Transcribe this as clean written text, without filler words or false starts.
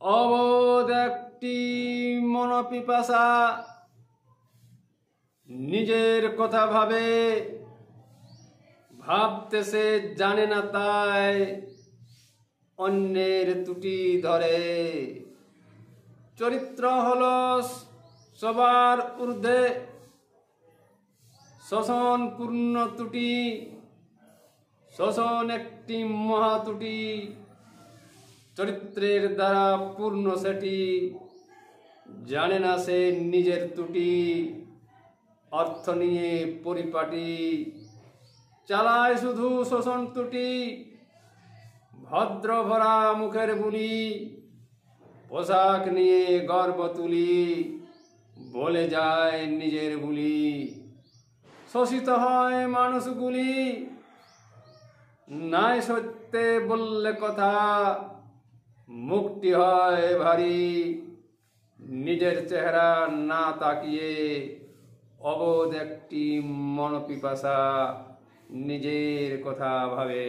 অবোধ একটি মনোপিপাসা, নিজের কথা ভাবে, ভাবতেছে জানে না তাই অন্যের ত্রুটি ধরে। চরিত্র হলো সবার ঊর্ধ্বে, শোষণ পূর্ণ ত্রুটি, শোষণ একটি মহা ত্রুটি, চরিত্রের দ্বারা পূর্ণ সেটি, জানে না সে নিজের ত্রুটি, অর্থ নিয়ে পরিপাটি, চালায় শুধু শোষণ ত্রুটি, ভদ্র ভরা মুখের বুলি, পোশাক নিয়ে গর্ব তুলি, বলে যায় নিজের বুলি, শোষিত হয় মানুষগুলি, নাই সত্যে বললে কথা, মুখটি হয় ভারী, নিজের চেহারা না তাকিয়ে, অবোধ একটি মনোপিপাসা, নিজের কথা ভাবে।